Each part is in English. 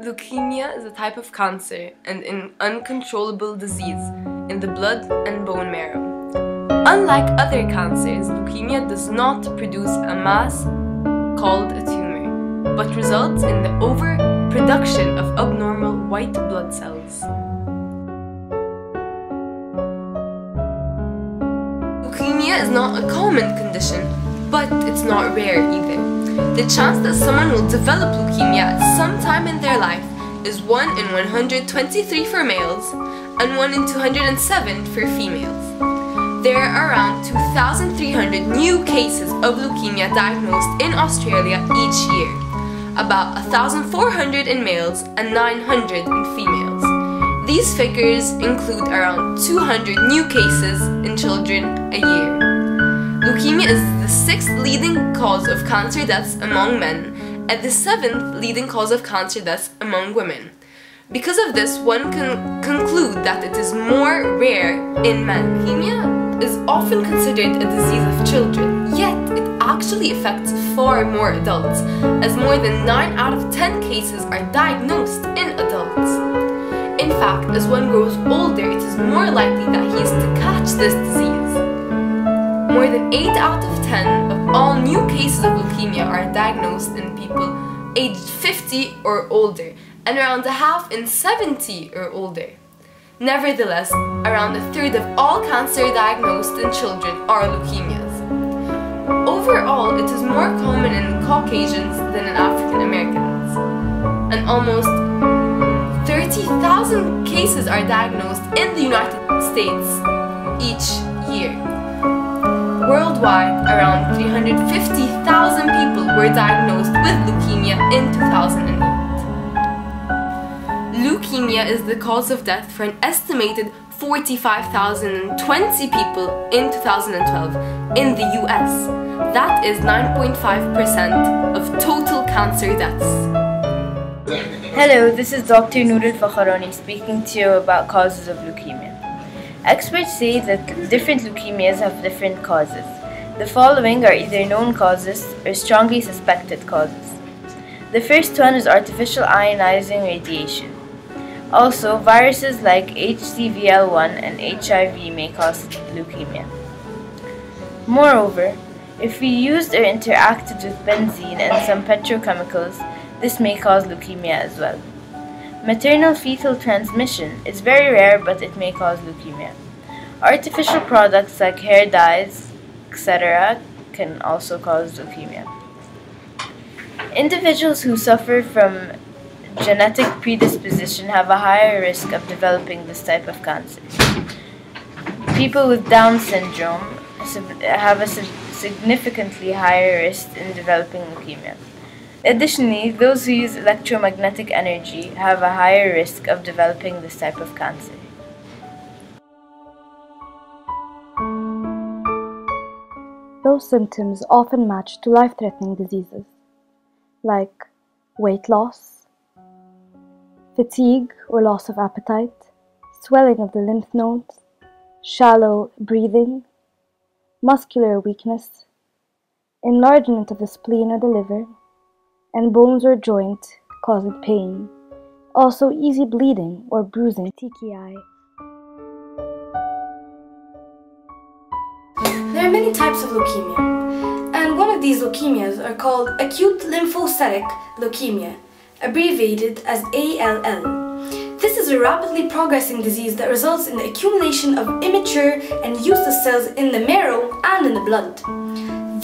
Leukemia is a type of cancer and an uncontrollable disease in the blood and bone marrow. Unlike other cancers, leukemia does not produce a mass called a tumor, but results in the overproduction of abnormal white blood cells. Leukemia is not a common condition, but it's not rare either. The chance that someone will develop leukemia at some time in their life is 1 in 123 for males and 1 in 207 for females. There are around 2,300 new cases of leukemia diagnosed in Australia each year, about 1,400 in males and 900 in females. These figures include around 200 new cases in children a year. Leukemia is the 6th leading cause of cancer deaths among men and the 7th leading cause of cancer deaths among women. Because of this, one can conclude that it is more rare in men. Leukemia is often considered a disease of children, yet it actually affects far more adults, as more than 9 out of 10 cases are diagnosed in adults. In fact, as one grows older, it is more likely that he is to catch this disease. More than 8 out of 10 of all new cases of leukemia are diagnosed in people aged 50 or older, and around a half in 70 or older. Nevertheless, around a third of all cancer diagnosed in children are leukemias. Overall, it is more common in Caucasians than in African Americans, and almost 30,000 cases are diagnosed in the United States each year. Worldwide, around 350,000 people were diagnosed with leukemia in 2008. Leukemia is the cause of death for an estimated 45,020 people in 2012 in the US. That is 9.5% of total cancer deaths. Hello, this is Dr. Nour fakharany speaking to you about causes of leukemia. Experts say that different leukemias have different causes. The following are either known causes or strongly suspected causes. The first one is artificial ionizing radiation. Also, viruses like HCV-L1 and HIV may cause leukemia. Moreover, if we used or interacted with benzene and some petrochemicals, this may cause leukemia as well. Maternal fetal transmission is very rare, but it may cause leukemia. Artificial products like hair dyes, etc. can also cause leukemia. Individuals who suffer from genetic predisposition have a higher risk of developing this type of cancer. People with Down syndrome have a significantly higher risk in developing leukemia. Additionally, those who use electromagnetic energy have a higher risk of developing this type of cancer. Those symptoms often match to life-threatening diseases, like weight loss, fatigue or loss of appetite, swelling of the lymph nodes, shallow breathing, muscular weakness, enlargement of the spleen or the liver, and bones or joint causing pain. Also easy bleeding or bruising, TKI. There are many types of leukemia, and one of these leukemias are called acute lymphocytic leukemia, abbreviated as ALL. This is a rapidly progressing disease that results in the accumulation of immature and useless cells in the marrow and in the blood.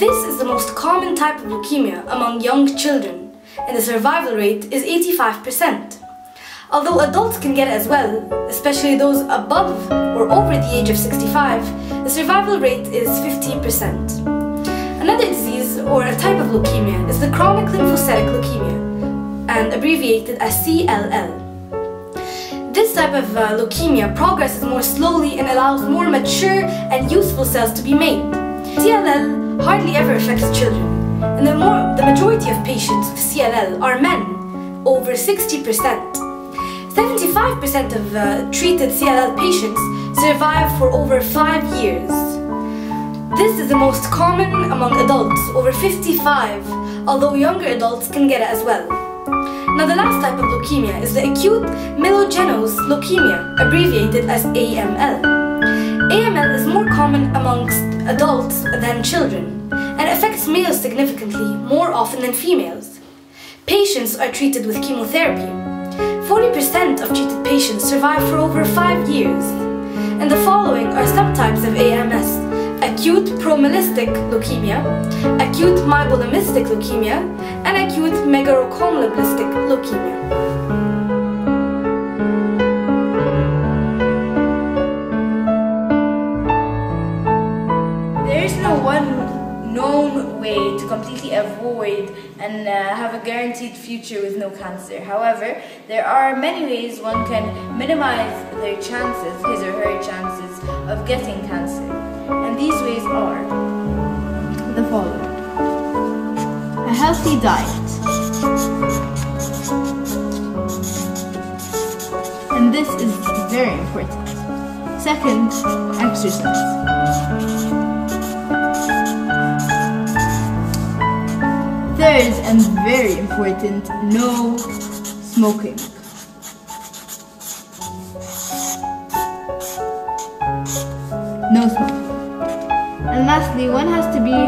This is the most common type of leukemia among young children, and the survival rate is 85%. Although adults can get it as well, especially those above or over the age of 65, the survival rate is 50%. Another disease, or a type of leukemia, is the chronic lymphocytic leukemia, and abbreviated as CLL. This type of leukemia progresses more slowly and allows more mature and useful cells to be made. CLL hardly ever affects children, and the majority of patients with CLL are men, over 60%. 75% of treated CLL patients survive for over 5 years. This is the most common among adults over 55, although younger adults can get it as well. Now the last type of leukemia is the acute myelogenous leukemia, abbreviated as AML. AML is more common amongst adults than children and affects males significantly more often than females. Patients are treated with chemotherapy. 40% of treated patients survive for over 5 years. And the following are subtypes of AMS: acute promyelistic leukemia, acute myelodymistic leukemia, and acute megarochomoblastic leukemia. There is no one known way to completely avoid and have a guaranteed future with no cancer. However, there are many ways one can minimize their chances, his or her chances, of getting cancer. And these ways are the following: a healthy diet. And this is very important. Second, exercise. Third, and very important, no smoking. No smoking. And lastly, one has to be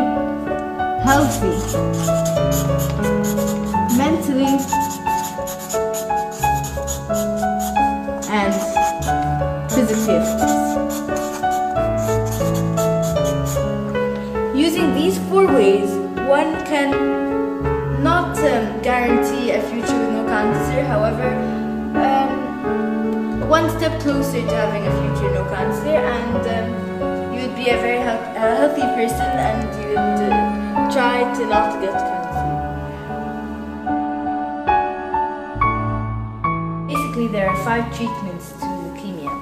healthy, mentally and physically, of course. Using these 4 ways, one can not guarantee a future with no cancer. However, one step closer to having a future no cancer, and you would be a very healthy person, and you would try to not get cancer. Basically, there are 5 treatments to leukemia.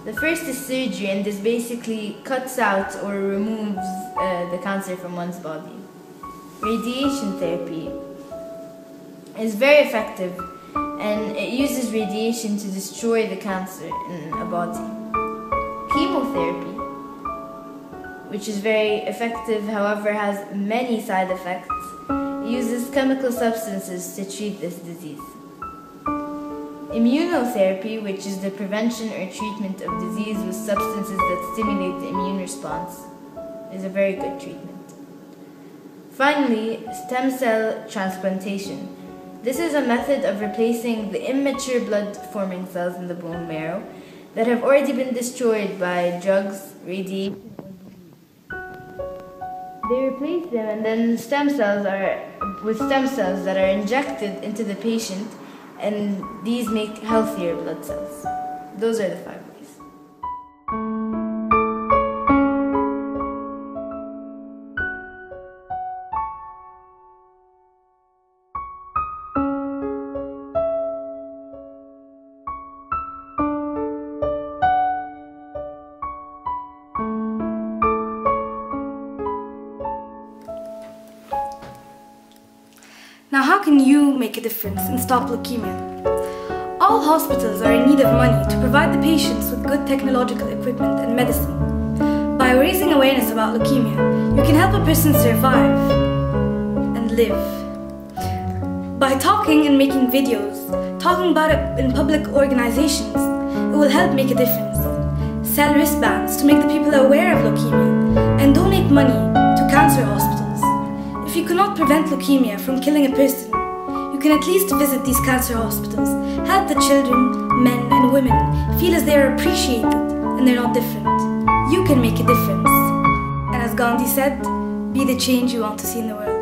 The first is surgery, and this basically cuts out or removes the cancer from one's body. Radiation therapy is very effective, and it uses radiation to destroy the cancer in a body. Chemotherapy, which is very effective, however has many side effects, uses chemical substances to treat this disease. Immunotherapy, which is the prevention or treatment of disease with substances that stimulate the immune response, is a very good treatment. Finally, stem cell transplantation. This is a method of replacing the immature blood-forming cells in the bone marrow that have already been destroyed by drugs, radiation, or disease. They replace them, and then stem cells that are injected into the patient, and these make healthier blood cells. Those are the 5 ways. Now, how can you make a difference and stop leukemia? All hospitals are in need of money to provide the patients with good technological equipment and medicine. By raising awareness about leukemia, you can help a person survive and live. By talking and making videos, talking about it in public organizations, it will help make a difference. Sell wristbands to make the people aware of leukemia, and donate money to cancer hospitals. If you cannot prevent leukemia from killing a person, you can at least visit these cancer hospitals, help the children, men and women feel as they are appreciated and they're not different. You can make a difference. And as Gandhi said, be the change you want to see in the world.